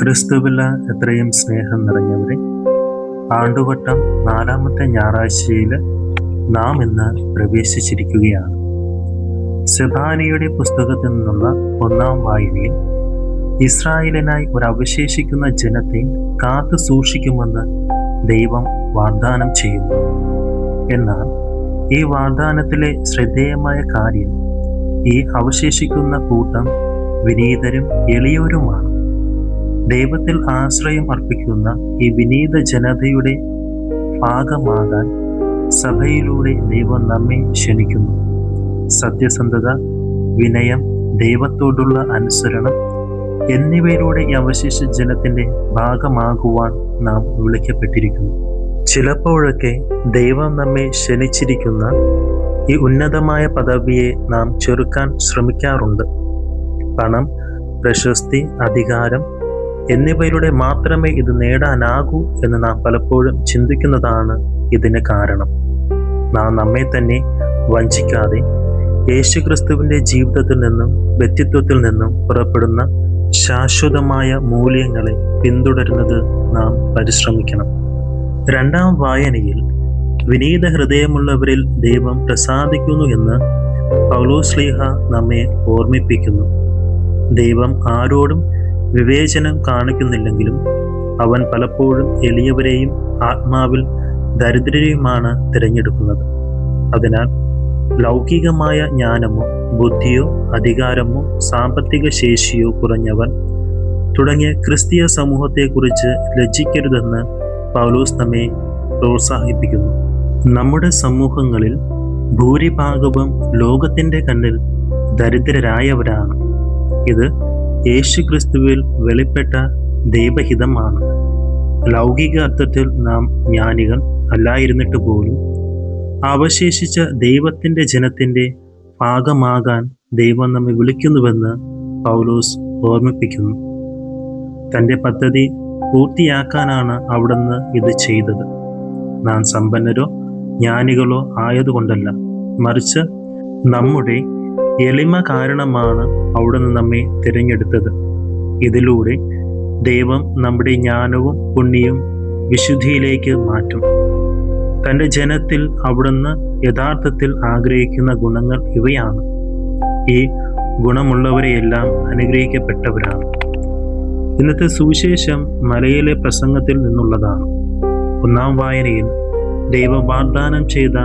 ക്രിസ്തുവിൽ എത്രയും സ്നേഹം നിറഞ്ഞവരെ, ആണ്ടുവട്ടം 4-ാമത്തെ ഞായറാഴ്ചയിൽ നാം ഇന്ന് പ്രവേശിച്ചിരിക്കുകയാണ്. സെഫാനിയുടെ പുസ്തകത്തിൽ നിന്നുള്ള 1-ാം വായനയിൽ ഇസ്രായേലിനായി ഒരു അവശേഷിക്കുന്ന ജനത്തെ കാത്തു സൂക്ഷിക്കുമെന്ന് ദൈവം വാഗ്ദാനം ചെയ്യുന്നു. എന്നാൽ ഈ വാഗ്ദാനത്തിലെ ശ്രദ്ധേയമായ കാര്യം, ഈ അവശേഷിക്കുന്ന കൂട്ടം വിനീതരും എളിയവരുമാണ്. ദൈവത്തിൽ ആശ്രയം അർപ്പിക്കുന്ന ഈ വിനീത ജനതയുടെ ഭാഗമാകാൻ സഭയിലൂടെ ദൈവം നമ്മെ ക്ഷണിക്കുന്നു. സത്യസന്ധത, വിനയം, ദൈവത്തോടുള്ള അനുസരണം എന്നിവയിലൂടെ ഈ അവശേഷ ജനത്തിൻ്റെ ഭാഗമാകുവാൻ നാം വിളിക്കപ്പെട്ടിരിക്കുന്നു. ചിലപ്പോഴൊക്കെ ദൈവം നമ്മെ ക്ഷണിച്ചിരിക്കുന്ന ഈ ഉന്നതമായ പദവിയെ നാം ചെറുക്കാൻ ശ്രമിക്കാറുണ്ട്. പണം, പ്രശസ്തി, അധികാരം എന്നിവയിലൂടെ മാത്രമേ ഇത് നേടാനാകൂ എന്ന് നാം പലപ്പോഴും ചിന്തിക്കുന്നതാണ് ഇതിന് കാരണം. നാം നമ്മെ തന്നെ വഞ്ചിക്കാതെ യേശുക്രിസ്തുവിൻ്റെ ജീവിതത്തിൽ നിന്നും വ്യക്തിത്വത്തിൽ നിന്നും പുറപ്പെടുന്ന ശാശ്വതമായ മൂല്യങ്ങളെ പിന്തുടരുന്നത് നാം പരിശ്രമിക്കണം. 2-ാം വായനയിൽ വിനീത ഹൃദയമുള്ളവരിൽ ദൈവം പ്രസാദിക്കുന്നു എന്ന് പൗലോസ്ലീഹ നമ്മെ ഓർമ്മിപ്പിക്കുന്നു. ദൈവം ആരോടും വിവേചനം കാണിക്കുന്നില്ലെങ്കിലും അവൻ പലപ്പോഴും എളിയവരെയും ആത്മാവിൽ ദരിദ്രരെയുമാണ് തിരഞ്ഞെടുക്കുന്നത്. അതിനാൽ ലൗകികമായ ജ്ഞാനമോ ബുദ്ധിയോ അധികാരമോ സാമ്പത്തിക ശേഷിയോ കുറഞ്ഞവൻ തുടങ്ങിയ ക്രിസ്തീയ സമൂഹത്തെക്കുറിച്ച് ലജ്ജിക്കരുതെന്ന് പൗലോസ് നമ്മെ പ്രോത്സാഹിപ്പിക്കുന്നു. നമ്മുടെ സമൂഹങ്ങളിൽ ഭൂരിഭാഗവും ലോകത്തിൻ്റെ കണ്ണിൽ ദരിദ്രരായവരാണ്. ഇത് യേശുക്രിസ്തുവിൽ വെളിപ്പെട്ട ദൈവഹിതമാണ്. ലൗകിക അർത്ഥത്തിൽ നാം ജ്ഞാനികൾ അല്ലായിരുന്നിട്ട് പോലും അവശേഷിച്ച ദൈവത്തിൻ്റെ ജനത്തിൻ്റെ ഭാഗമാകാൻ ദൈവം നമ്മെ വിളിക്കുന്നുവെന്ന് പൗലോസ് ഓർമ്മിപ്പിക്കുന്നു. തൻ്റെ പദ്ധതി പൂർത്തിയാക്കാനാണ് അവിടുന്ന് ഇത് ചെയ്തത്. നാം സമ്പന്നരോ ജ്ഞാനികളോ ആയതുകൊണ്ടല്ല, മറിച്ച് നമ്മുടെ എളിമ കാരണമാണ് അവിടുന്ന് നമ്മെ തിരഞ്ഞെടുത്തത്. ഇതിലൂടെ ദൈവം നമ്മുടെ ജ്ഞാനവും പുണ്യവും വിശുദ്ധിയിലേക്ക് മാറ്റും. തൻ്റെ ജനത്തിൽ അവിടുന്ന് യഥാർത്ഥത്തിൽ ആഗ്രഹിക്കുന്ന ഗുണങ്ങൾ ഇവയാണ്. ഈ ഗുണമുള്ളവരെയെല്ലാം അനുഗ്രഹിക്കപ്പെട്ടവരാണ്. ഇന്നത്തെ സുവിശേഷം മലയിലെ പ്രസംഗത്തിൽ നിന്നുള്ളതാണ്. 1-ാം വായനയിൽ ദൈവം വാഗ്ദാനം ചെയ്ത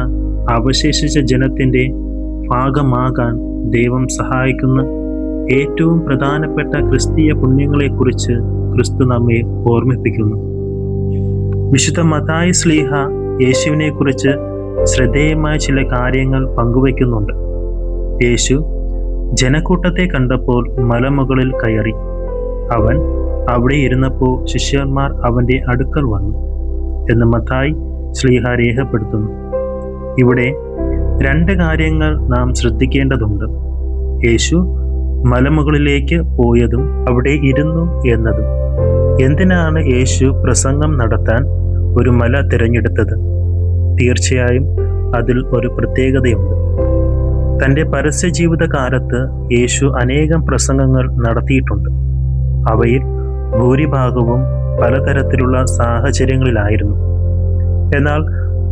അവശേഷിച്ച ജനത്തിൻ്റെ ഭാഗമാകാൻ ദൈവം സഹായിക്കുന്ന ഏറ്റവും പ്രധാനപ്പെട്ട ക്രിസ്തീയ പുണ്യങ്ങളെക്കുറിച്ച് ക്രിസ്തു നമ്മെ ഓർമ്മിപ്പിക്കുന്നു. വിശുദ്ധ മത്തായി ശ്ലീഹ യേശുവിനെക്കുറിച്ച് ശ്രദ്ധേയമായ ചില കാര്യങ്ങൾ പങ്കുവയ്ക്കുന്നുണ്ട്. യേശു ജനക്കൂട്ടത്തെ കണ്ടപ്പോൾ മലമുകളിൽ കയറി. അവൻ അവിടെ ഇരുന്നപ്പോൾ ശിഷ്യന്മാർ അവൻ്റെ അടുക്കൽ വന്നു എന്ന് മത്തായി ശ്ലീഹ രേഖപ്പെടുത്തുന്നു. ഇവിടെ 2 കാര്യങ്ങൾ നാം ശ്രദ്ധിക്കേണ്ടതുണ്ട്. യേശു മലമുകളിലേക്ക് പോയതും അവിടെ ഇരുന്നു എന്നതും. എന്തിനാണ് യേശു പ്രസംഗം നടത്താൻ ഒരു മല തിരഞ്ഞെടുത്തത്? തീർച്ചയായും അതിൽ ഒരു പ്രത്യേകതയുണ്ട്. തൻ്റെ പരസ്യജീവിത കാലത്ത് യേശു അനേകം പ്രസംഗങ്ങൾ നടത്തിയിട്ടുണ്ട്. അവയിൽ ഭൂരിഭാഗവും പലതരത്തിലുള്ള സാഹചര്യങ്ങളിലായിരുന്നു. എന്നാൽ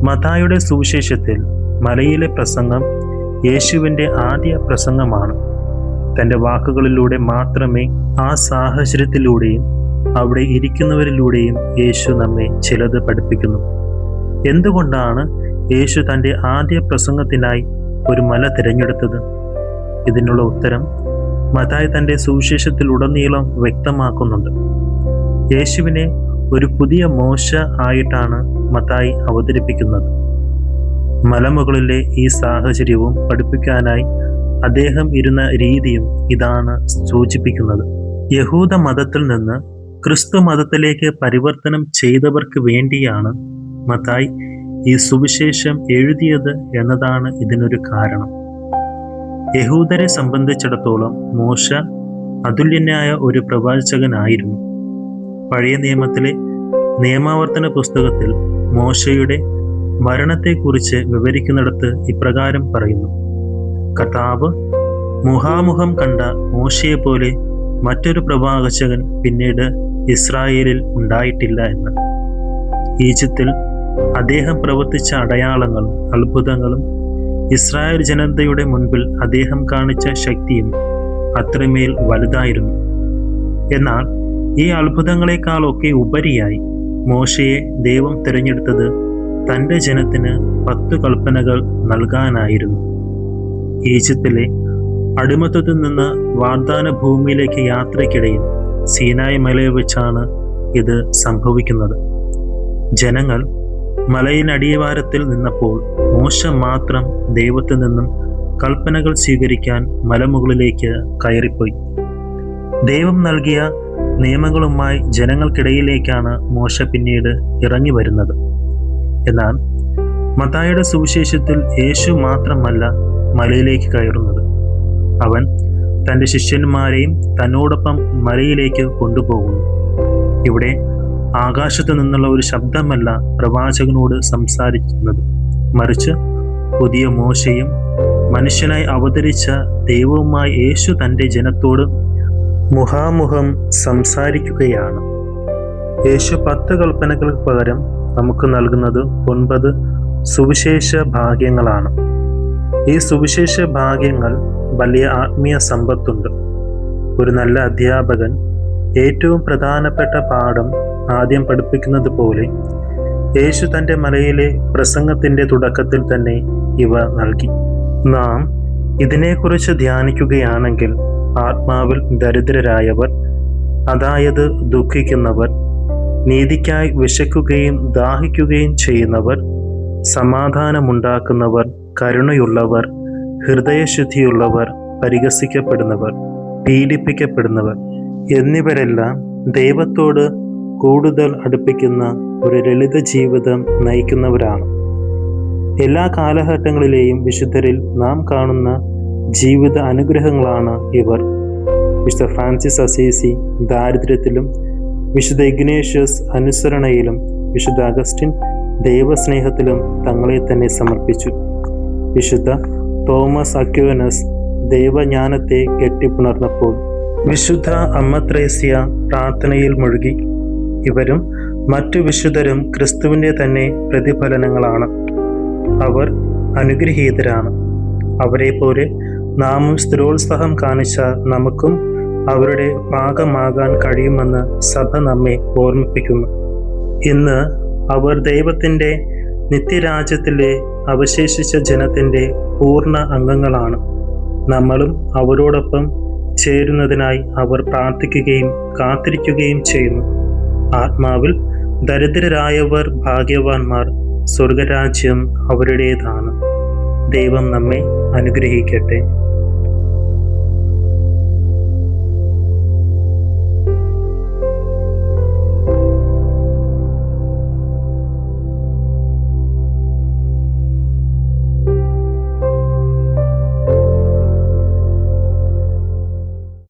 മത്തായിയുടെ സുവിശേഷത്തിൽ മലയിലെ പ്രസംഗം യേശുവിൻ്റെ ആദ്യ പ്രസംഗമാണ്. തൻ്റെ വാക്കുകളിലൂടെ മാത്രമേ ആ സാഹചര്യത്തിലൂടെയും അവിടെ ഇരിക്കുന്നവരിലൂടെയും യേശു നമ്മെ ചിലത് പഠിപ്പിക്കുന്നു. എന്തുകൊണ്ടാണ് യേശു തൻ്റെ ആദ്യ പ്രസംഗത്തിനായി ഒരു മല തിരഞ്ഞെടുത്തത്? ഇതിനുള്ള ഉത്തരം മത്തായി തൻ്റെ സുവിശേഷത്തിലുടനീളം വ്യക്തമാക്കുന്നുണ്ട്. യേശുവിനെ ഒരു പുതിയ മോശ ആയിട്ടാണ് മത്തായി അവതരിപ്പിക്കുന്നത്. മലമുകളിലെ ഈ സാഹചര്യവും പഠിപ്പിക്കാനായി അദ്ദേഹം ഇരുന്ന രീതിയും ഇതാണ് സൂചിപ്പിക്കുന്നത്. യഹൂദ മതത്തിൽ നിന്ന് ക്രിസ്തു മതത്തിലേക്ക് പരിവർത്തനം ചെയ്തവർക്ക് വേണ്ടിയാണ് മത്തായി ഈ സുവിശേഷം എഴുതിയത് എന്നതാണ് ഇതിനൊരു കാരണം. യഹൂദരെ സംബന്ധിച്ചിടത്തോളം മോശ അതുല്യനായ ഒരു പ്രവാചകനായിരുന്നു. പഴയ നിയമത്തിലെ നിയമാവർത്തന പുസ്തകത്തിൽ മോശയുടെ മരണത്തെക്കുറിച്ച് വിവരിക്കുന്നിടത്ത് ഇപ്രകാരം പറയുന്നു: കർത്താവ് മുഖാമുഖം കണ്ട മോശയെപ്പോലെ മറ്റൊരു പ്രവാചകൻ പിന്നീട് ഇസ്രായേലിൽ ഉണ്ടായിട്ടില്ല എന്ന്. ഈജിപ്തിൽ അദ്ദേഹം പ്രവർത്തിച്ച അടയാളങ്ങളും അത്ഭുതങ്ങളും ഇസ്രായേൽ ജനതയുടെ മുൻപിൽ അദ്ദേഹം കാണിച്ച ശക്തിയും അത്രമേൽ വലുതായിരുന്നു. എന്നാൽ ഈ അത്ഭുതങ്ങളെക്കാളൊക്കെ ഉപരിയായി മോശയെ ദൈവം തിരഞ്ഞെടുത്തത് തൻ്റെ ജനത്തിന് 10 കൽപ്പനകൾ നൽകാനായിരുന്നു. ഈജിപ്തിലെ അടിമത്തത്തിൽ നിന്ന് വാഗ്ദാന ഭൂമിയിലേക്ക് യാത്രയ്ക്കിടയിൽ സീനായി മലയിൽ വെച്ചാണ് ഇത് സംഭവിക്കുന്നത്. ജനങ്ങൾ മലയിനടിവാരത്തിൽ നിന്നപ്പോൾ മോശ മാത്രം ദൈവത്തിൽ നിന്നും കൽപ്പനകൾ സ്വീകരിക്കാൻ മലമുകളിലേക്ക് കയറിപ്പോയി. ദൈവം നൽകിയ നിയമങ്ങളുമായി ജനങ്ങൾക്കിടയിലേക്കാണ് മോശ പിന്നീട് ഇറങ്ങി വരുന്നത്. എന്നാൽ മത്തായിയുടെ സുവിശേഷത്തിൽ യേശു മാത്രമല്ല മലയിലേക്ക് കയറുന്നത്. അവൻ തൻ്റെ ശിഷ്യന്മാരെയും തന്നോടൊപ്പം മലയിലേക്ക് കൊണ്ടുപോകുന്നു. ഇവിടെ ആകാശത്തു നിന്നുള്ള ഒരു ശബ്ദമല്ല പ്രവാചകനോട് സംസാരിക്കുന്നത്, മറിച്ച് പുതിയ മോശയും മനുഷ്യനായി അവതരിച്ച ദൈവവുമായി യേശു തൻ്റെ ജനത്തോട് മുഖാമുഖം സംസാരിക്കുകയാണ്. യേശു 10 കൽപ്പനകൾക്ക് പകരം നമുക്ക് നൽകുന്നത് 9 സുവിശേഷ ഭാഗ്യങ്ങളാണ്. ഈ സുവിശേഷ ഭാഗ്യങ്ങൾ വലിയ ആത്മീയ സമ്പത്തുണ്ട്. ഒരു നല്ല അധ്യാപകൻ ഏറ്റവും പ്രധാനപ്പെട്ട പാഠം ആദ്യം പഠിപ്പിക്കുന്നത് പോലെ യേശു തൻ്റെ മലയിലെ പ്രസംഗത്തിൻ്റെ തുടക്കത്തിൽ തന്നെ ഇവ നൽകി. നാം ഇതിനെക്കുറിച്ച് ധ്യാനിക്കുകയാണെങ്കിൽ ആത്മാവിൽ ദരിദ്രരായവർ, അതായത് ദുഃഖിക്കുന്നവർ, നീതിക്കായി വിശക്കുകയും ദാഹിക്കുകയും ചെയ്യുന്നവർ, സമാധാനമുണ്ടാക്കുന്നവർ, കരുണയുള്ളവർ, ഹൃദയശുദ്ധിയുള്ളവർ, പരിഹസിക്കപ്പെടുന്നവർ, പീഡിപ്പിക്കപ്പെടുന്നവർ എന്നിവരെല്ലാം ദൈവത്തോട് കൂടുതൽ അടുപ്പിക്കുന്ന ഒരു ലളിത ജീവിതം നയിക്കുന്നവരാണ്. എല്ലാ കാലഘട്ടങ്ങളിലെയും വിശുദ്ധരിൽ നാം കാണുന്ന ജീവിത അനുഗ്രഹങ്ങളാണ് ഇവർ. വിശുദ്ധ ഫ്രാൻസിസ് അസീസി ദാരിദ്ര്യത്തിലും, വിശുദ്ധ ഇഗ്നേഷ്യസ് അനുസരണയിലും, വിശുദ്ധ അഗസ്റ്റിൻ ദൈവസ്നേഹത്തിലും തങ്ങളെ തന്നെ സമർപ്പിച്ചു. വിശുദ്ധ തോമസ് അക്വേനസ് ദൈവജ്ഞാനത്തെ കെട്ടിപ്പുണർന്നപ്പോൾ വിശുദ്ധ അമ്മ ത്രേസ്യ പ്രാർത്ഥനയിൽ മുഴുകി. ഇവരും മറ്റു വിശുദ്ധരും ക്രിസ്തുവിൻ്റെ തന്നെ പ്രതിഫലനങ്ങളാണ്. അവർ അനുഗ്രഹീതരാണ്. അവരെ പോലെ നാമും സ്ഥിരോത്സാഹം കാണിച്ച നമുക്കും അവരുടെ ഭാഗമാകാൻ കഴിയുമെന്ന് സഭ നമ്മെ ഓർമ്മിപ്പിക്കുന്നു. ഇന്ന് അവർ ദൈവത്തിൻ്റെ നിത്യരാജ്യത്തിലെ അവശേഷിച്ച ജനത്തിൻ്റെ പൂർണ്ണ അംഗങ്ങളാണ്. നമ്മളും അവരോടൊപ്പം ചേരുന്നതിനായി അവർ പ്രാർത്ഥിക്കുകയും കാത്തിരിക്കുകയും ചെയ്യുന്നു. ആത്മാവിൽ ദരിദ്രരായവർ ഭാഗ്യവാന്മാർ, സ്വർഗരാജ്യം അവരുടേതാണ്. ദൈവം നമ്മെ അനുഗ്രഹിക്കട്ടെ.